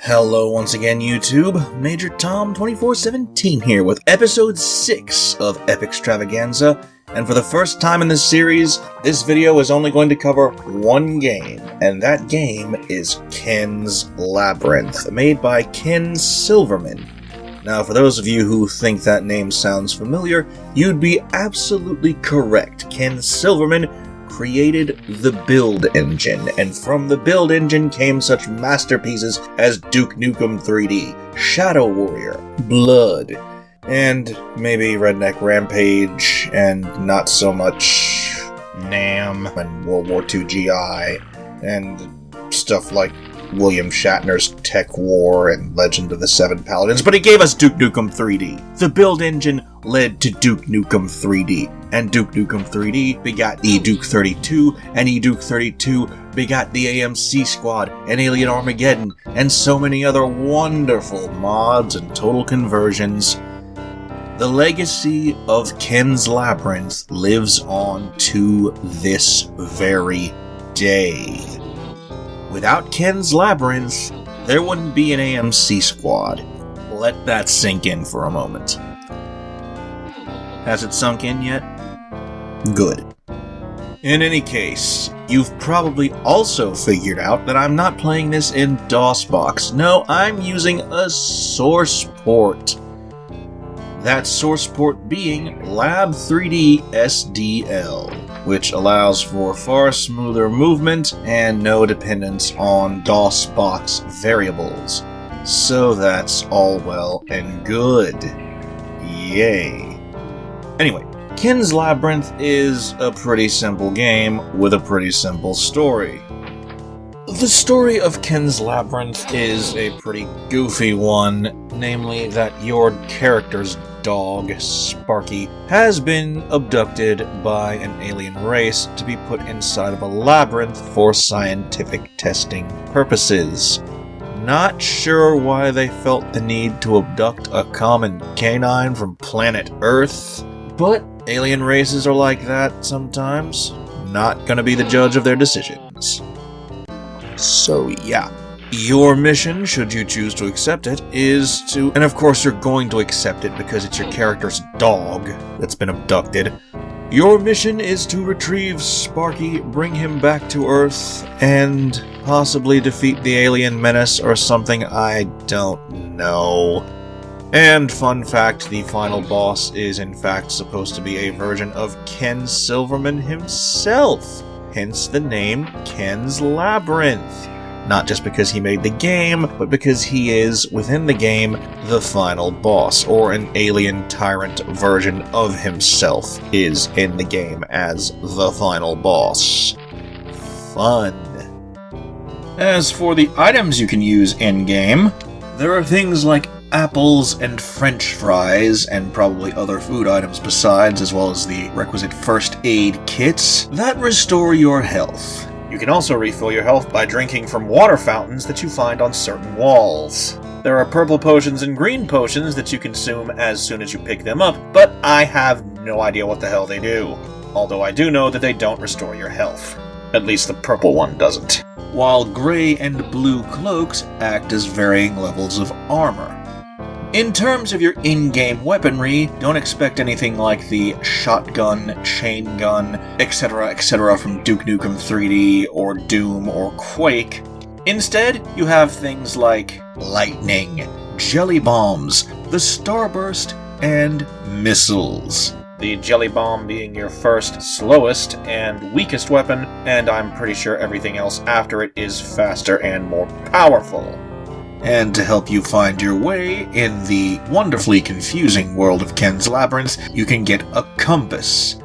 Hello once again, YouTube. Major Tom 2417 here with episode 6 of EpicStravaganza, and for the first time in this series, this video is only going to cover one game, and that game is Ken's Labyrinth, made by Ken Silverman. Now, for those of you who think that name sounds familiar, you'd be absolutely correct. Ken Silverman created the build engine, and from the build engine came such masterpieces as Duke Nukem 3D, Shadow Warrior, Blood, and maybe Redneck Rampage, and not so much NAM and World War II GI, and stuff like William Shatner's Tech War and Legend of the Seven Paladins, but he gave us Duke Nukem 3D. The build engine led to Duke Nukem 3D, and Duke Nukem 3D begot E-Duke 32, and E-Duke 32 begot the AMC Squad, and Alien Armageddon, and so many other wonderful mods and total conversions. The legacy of Ken's Labyrinth lives on to this very day. Without Ken's Labyrinth, there wouldn't be an AMC Squad. Let that sink in for a moment. Has it sunk in yet? Good. In any case, you've probably also figured out that I'm not playing this in DOSBox. No, I'm using a source port. That source port being Lab3D SDL, which allows for far smoother movement and no dependence on DOSBox variables. So that's all well and good. Yay. Anyway, Ken's Labyrinth is a pretty simple game with a pretty simple story. The story of Ken's Labyrinth is a pretty goofy one, namely that your character's dog, Sparky, has been abducted by an alien race to be put inside of a labyrinth for scientific testing purposes. Not sure why they felt the need to abduct a common canine from planet Earth, but alien races are like that sometimes. Not gonna be the judge of their decisions. So yeah. Your mission, should you choose to accept it, is to... And of course you're going to accept it because it's your character's dog that's been abducted. Your mission is to retrieve Sparky, bring him back to Earth, and possibly defeat the alien menace or something, I don't know. And fun fact, the final boss is in fact supposed to be a version of Ken Silverman himself. Hence the name Ken's Labyrinth. Not just because he made the game, but because he is, within the game, the final boss, or an alien tyrant version of himself is in the game as the final boss. Fun. As for the items you can use in-game, there are things like apples and french fries, and probably other food items besides, as well as the requisite first aid kits that restore your health. You can also refill your health by drinking from water fountains that you find on certain walls. There are purple potions and green potions that you consume as soon as you pick them up, but I have no idea what the hell they do. Although I do know that they don't restore your health. At least the purple one doesn't. While gray and blue cloaks act as varying levels of armor. In terms of your in-game weaponry, don't expect anything like the shotgun, chain gun, etc. from Duke Nukem 3D or Doom or Quake. Instead, you have things like lightning, jelly bombs, the starburst, and missiles. The jelly bomb being your first, slowest, and weakest weapon, and I'm pretty sure everything else after it is faster and more powerful. And to help you find your way in the wonderfully confusing world of Ken's Labyrinth, you can get a compass.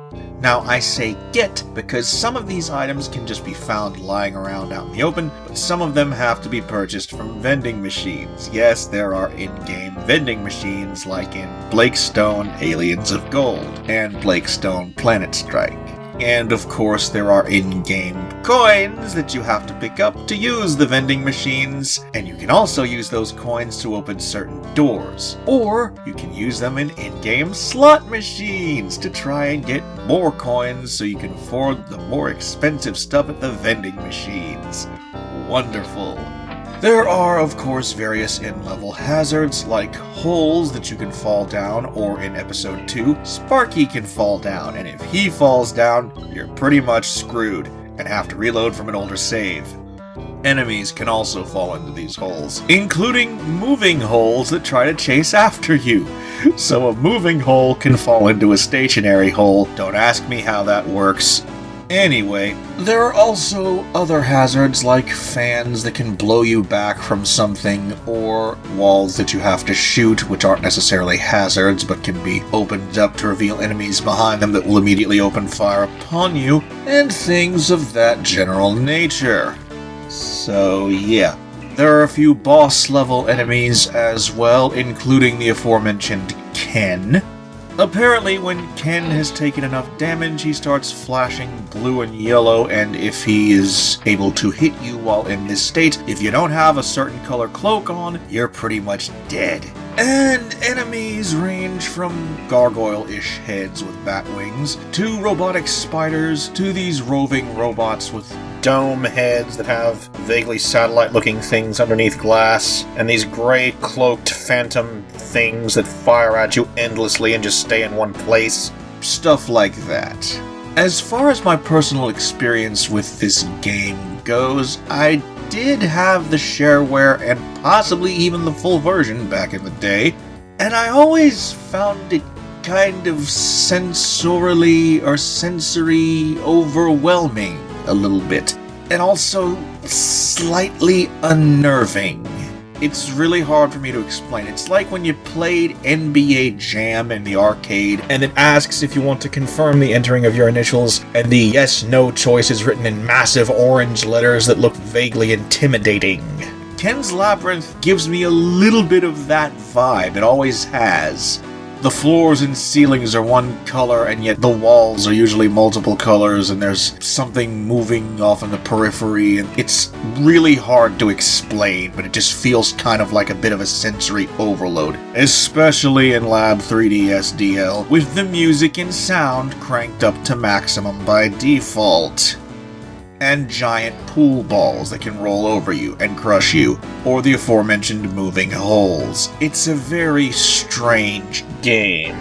Now, I say get because some of these items can just be found lying around out in the open, but some of them have to be purchased from vending machines. Yes, there are in-game vending machines like in Blakestone Aliens of Gold and Blakestone Planet Strike. And of course there are in-game coins that you have to pick up to use the vending machines, and you can also use those coins to open certain doors. Or you can use them in in-game slot machines to try and get more coins so you can afford the more expensive stuff at the vending machines. Wonderful. There are, of course, various in-level hazards, like holes that you can fall down, or in Episode 2, Sparky can fall down, and if he falls down, you're pretty much screwed, and have to reload from an older save. Enemies can also fall into these holes, including moving holes that try to chase after you. So a moving hole can fall into a stationary hole. Don't ask me how that works. Anyway, there are also other hazards like fans that can blow you back from something, or walls that you have to shoot, which aren't necessarily hazards but can be opened up to reveal enemies behind them that will immediately open fire upon you, and things of that general nature. So yeah, there are a few boss level enemies as well, including the aforementioned Ken. Apparently, when Ken has taken enough damage, he starts flashing blue and yellow, and if he is able to hit you while in this state, if you don't have a certain color cloak on, you're pretty much dead. And enemies range from gargoyle-ish heads with bat wings, to robotic spiders, to these roving robots with dome heads that have vaguely satellite-looking things underneath glass, and these gray cloaked phantom things that fire at you endlessly and just stay in one place. Stuff like that. As far as my personal experience with this game goes, I did have the shareware and possibly even the full version back in the day, and I always found it kind of sensory overwhelming a little bit, and also slightly unnerving. It's really hard for me to explain. It's like when you played NBA Jam in the arcade, and it asks if you want to confirm the entering of your initials, and the yes-no choice is written in massive orange letters that look vaguely intimidating. Ken's Labyrinth gives me a little bit of that vibe. It always has. The floors and ceilings are one color, and yet the walls are usually multiple colors, and there's something moving off in the periphery, and it's really hard to explain, but it just feels kind of like a bit of a sensory overload, especially in Lab 3D SDL, with the music and sound cranked up to maximum by default. And giant pool balls that can roll over you and crush you, or the aforementioned moving holes. It's a very strange game,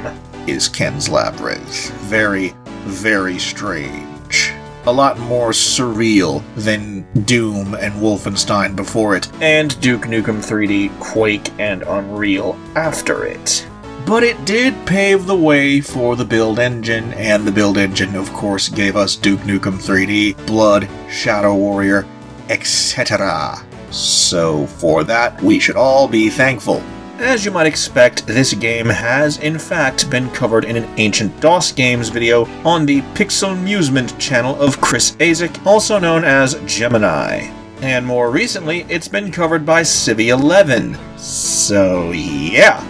is Ken's Labyrinth. Very, very strange. A lot more surreal than Doom and Wolfenstein before it, and Duke Nukem 3D, Quake, and Unreal after it. But it did pave the way for the build engine, and the build engine, of course, gave us Duke Nukem 3D, Blood, Shadow Warrior, etc. So for that, we should all be thankful. As you might expect, this game has in fact been covered in an Ancient DOS Games video on the Pixelmusement channel of Chris Azik, also known as Gemini. And more recently, it's been covered by Civi11. So yeah.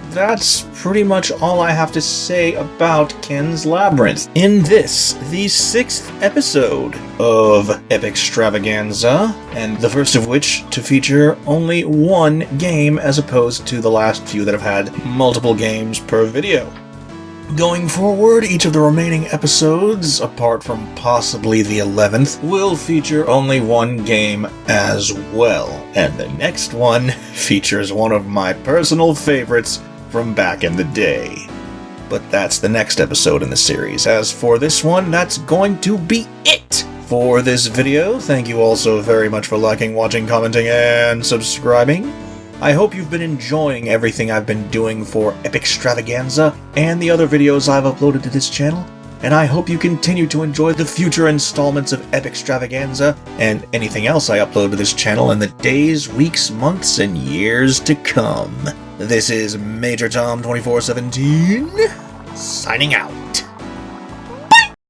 That's pretty much all I have to say about Ken's Labyrinth in this, the 6th episode of EpicStravaganza, and the first of which to feature only one game as opposed to the last few that have had multiple games per video. Going forward, each of the remaining episodes, apart from possibly the 11th, will feature only one game as well, and the next one features one of my personal favorites from back in the day. But that's the next episode in the series. As for this one, that's going to be it for this video. Thank you all so very much for liking, watching, commenting, and subscribing. I hope you've been enjoying everything I've been doing for EpicStravaganza and the other videos I've uploaded to this channel, and I hope you continue to enjoy the future installments of EpicStravaganza and anything else I upload to this channel in the days, weeks, months, and years to come. This is Major Tom 2417, signing out.